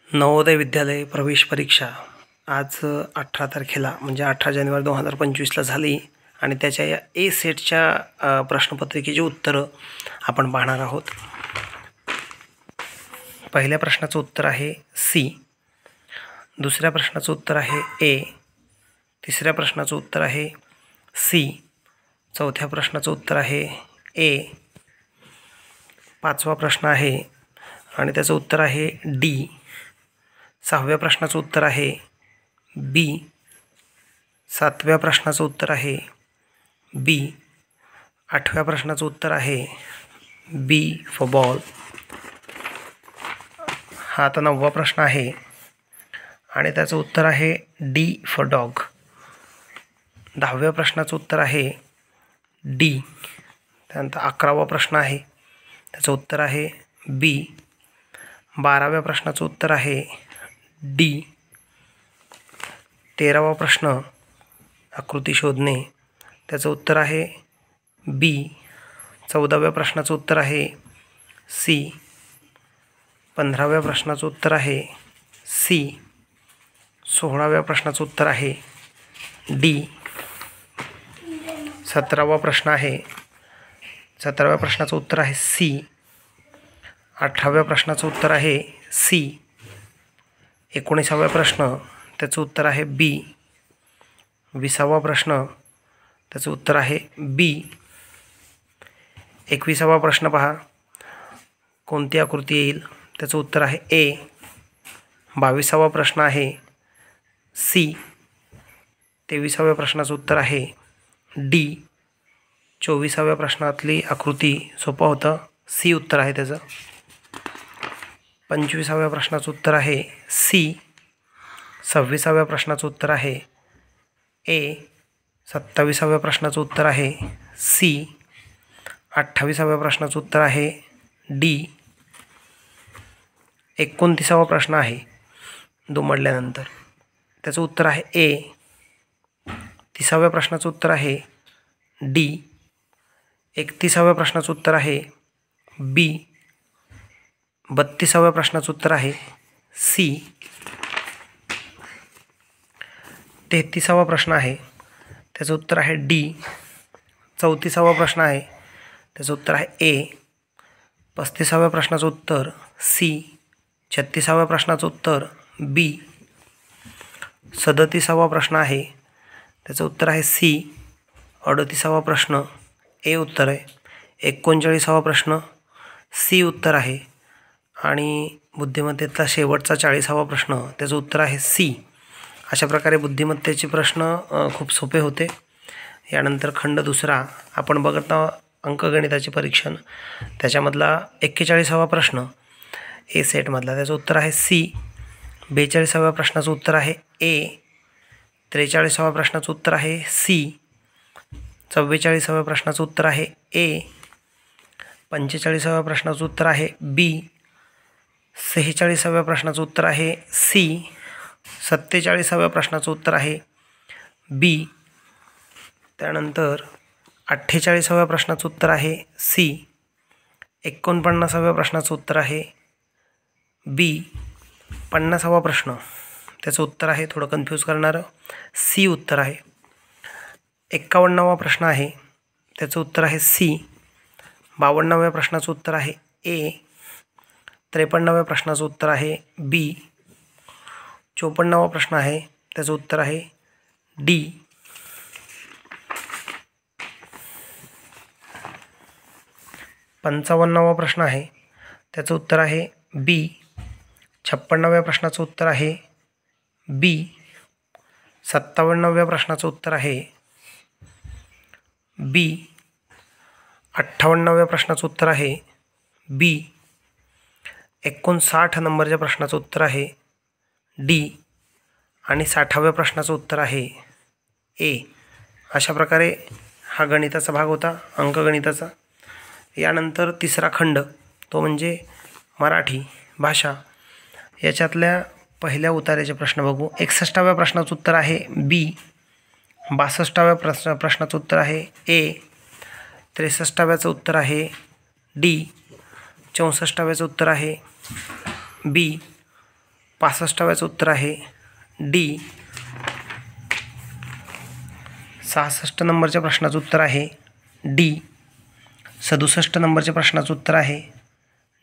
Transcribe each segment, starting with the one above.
नवोदय विद्यालय प्रवेश परीक्षा आज 18 तारखेला म्हणजे 18 जानेवारी 2025ला झाली आणि त्याच्या या ए सेटच्या प्रश्नपत्रिकेची उत्तरं आपण पाहणार आहोत। पहिल्या प्रश्नाचं उत्तर आहे सी, दुसऱ्या प्रश्नाचं उत्तर आहे ए, तिसऱ्या प्रश्नाचं उत्तर आहे सी, चौथ्या प्रश्नाचं उत्तर आहे ए, पाचवा प्रश्न आहे आणि त्याचं उत्तर आहे डी, सहाव्या प्रश्नाचं उत्तर आहे बी, सातव्या प्रश्नाचं उत्तर आहे बी, आठव्या प्रश्नाचं उत्तर आहे बी फॉर बॉल। हा आता 9वा प्रश्न आहे आणि त्याचं उत्तर आहे डी फॉर डॉग। 10व्या प्रश्नाचं उत्तर आहे डी। त्यानंतर 11वा प्रश्न आहे त्याचं उत्तर आहे बी। 12व्या प्रश्नाचं उत्तर आहे डी। 13वा प्रश्न आकृती शोधणे, त्याचं उत्तर आहे बी। 14व्या प्रश्नाचं उत्तर आहे सी। 15व्या प्रश्नाचं उत्तर आहे सी। 16व्या प्रश्नाचं उत्तर आहे डी। 17वा प्रश्न आहे, 17व्या प्रश्नाचं उत्तर आहे सी। 18व्या प्रश्नाचं उत्तर आहे सी। 19वा प्रश्न त्याचं उत्तर आहे बी। 20वा प्रश्न त्याचं उत्तर आहे बी। 21वा प्रश्न पहा, कोणती आकृती येईल, त्याचं उत्तर आहे ए। 22वा प्रश्न आहे सी। 23व्या प्रश्नाचं उत्तर आहे डी। 24व्या प्रश्नातली आकृती सोपं होतं, सी उत्तर आहे त्याचं। 25व्या प्रश्नाचं उत्तर आहे सी। 26व्या प्रश्नाचं उत्तर आहे ए। 27व्या प्रश्नाचं उत्तर आहे सी। 28व्या प्रश्नाचं उत्तर आहे डी। 29वा प्रश्न आहे दुमडल्यानंतर, त्याचं उत्तर आहे ए। 30व्या प्रश्नाचं उत्तर आहे डी। 31व्या प्रश्नाचं उत्तर आहे बी। 32व्या प्रश्नाचं उत्तर आहे सी। 33वा प्रश्न आहे त्याचं उत्तर आहे डी। 34वा प्रश्न आहे त्याचं उत्तर आहे ए। 35व्या प्रश्नाचं उत्तर सी। 36व्या प्रश्नाचं उत्तर बी। 37वा प्रश्न आहे त्याचं उत्तर आहे सी। 38वा प्रश्न ए उत्तर आहे। 39वा प्रश्न सी उत्तर आहे आणि बुद्धिमत्तेतला शेवटचा 40वा प्रश्न त्याचं उत्तर आहे सी। अशा प्रकारे बुद्धिमत्तेचे प्रश्न खूप सोपे होते। यानंतर खंड दुसरा आपण बघत आहोत अंकगणिताचे परीक्षण, त्याच्यामधला 41वा प्रश्न ए सेटमधला, त्याचं उत्तर आहे सी। 42व्या प्रश्नाचं उत्तर आहे ए। 43व्या प्रश्नाचं उत्तर आहे सी। 44व्या प्रश्नाचं उत्तर आहे ए। 45व्या प्रश्नाचं उत्तर आहे बी। 46व्या प्रश्नाचं उत्तर आहे सी। 47व्या प्रश्नाचं उत्तर आहे बी। त्यानंतर 48व्या प्रश्नाचं उत्तर आहे सी। 49व्या प्रश्नाचं उत्तर आहे बी। 50वा प्रश्न त्याचं उत्तर आहे थोडं कन्फ्यूज करणारं, सी उत्तर आहे। 51वा प्रश्न आहे त्याचं उत्तर आहे सी। 52व्या प्रश्नाचं उत्तर आहे ए। 53व्या प्रश्नाचं उत्तर आहे बी। 54वा प्रश्न आहे त्याचं उत्तर आहे डी। 55वा प्रश्न आहे त्याचं उत्तर आहे बी। 56व्या प्रश्नाचं उत्तर आहे बी। 57व्या प्रश्नाचं उत्तर आहे बी। 58व्या प्रश्नाचं उत्तर आहे बी। 59 नंबरच्या प्रश्नाचं उत्तर आहे डी आणि 60व्या प्रश्नाचं उत्तर आहे ए। अशा प्रकारे हा गणिताचा भाग होता, अंकगणिताचा। यानंतर तिसरा खंड तो म्हणजे मराठी भाषा, याच्यातल्या पहिल्या उतार्याचे प्रश्न बघू। 61व्या प्रश्नाचं उत्तर आहे बी। 62व्या प्रश्नाचं उत्तर आहे ए। 63व्याचं उत्तर आहे डी। 64व्याचं उत्तर आहे बी। 65व्याचं उत्तर आहे डी. 66 नंबरच्या प्रश्नाचं उत्तर आहे डी. 67 नंबरच्या प्रश्नाचं उत्तर आहे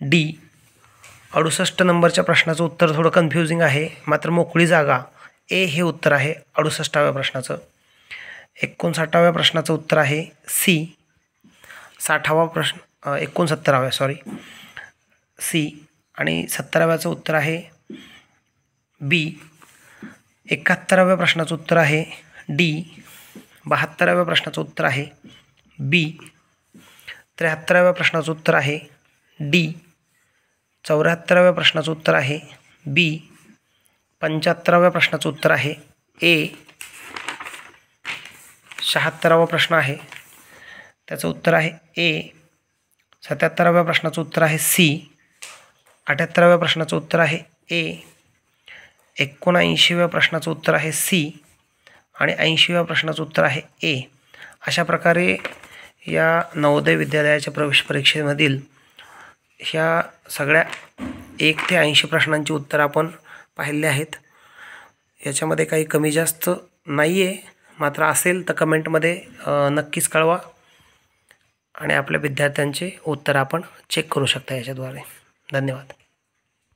डी. 68 नंबरच्या प्रश्नाचं उत्तर थोडं कन्फ्युजिंग आहे, मात्र मोकळी जागा ए हे उत्तर आहे 68व्या प्रश्नाचं. 59व्या प्रश्नाचं उत्तर आहे सी. 60वा प्रश्न 69व्या सी. आणि 70व्याचं उत्तर आहे बी. 71व्या प्रश्नाचं उत्तर आहे डी. 72व्या प्रश्नाचं उत्तर आहे बी. 73व्या प्रश्नाचं उत्तर आहे डी. 74व्या प्रश्नाचं उत्तर आहे बी. 75व्या प्रश्नाचं उत्तर आहे ए. 76वा प्रश्न आहे, त्याचं उत्तर आहे ए. 77व्या प्रश्नाचं उत्तर आहे सी. 78व्या प्रश्नाचं उत्तर आहे ए. 79व्या प्रश्नाचं उत्तर आहे सी. आणि 80व्या प्रश्नाचं उत्तर आहे ए. अशा प्रकारे या नवोदय विद्यालयाच्या प्रवेश परीक्षेमधील ह्या सगळ्या 1 ते 80 प्रश्नांची उत्तरं आपण पाहिली आहेत. याच्यामध्ये काही कमी जास्त नाही आहे, मात्र असेल तर कमेंटमध्ये नक्कीच कळवा आणि आपल्या विद्यार्थ्यांचे उत्तर आपण चेक करू शकता याच्याद्वारे. धन्यवाद.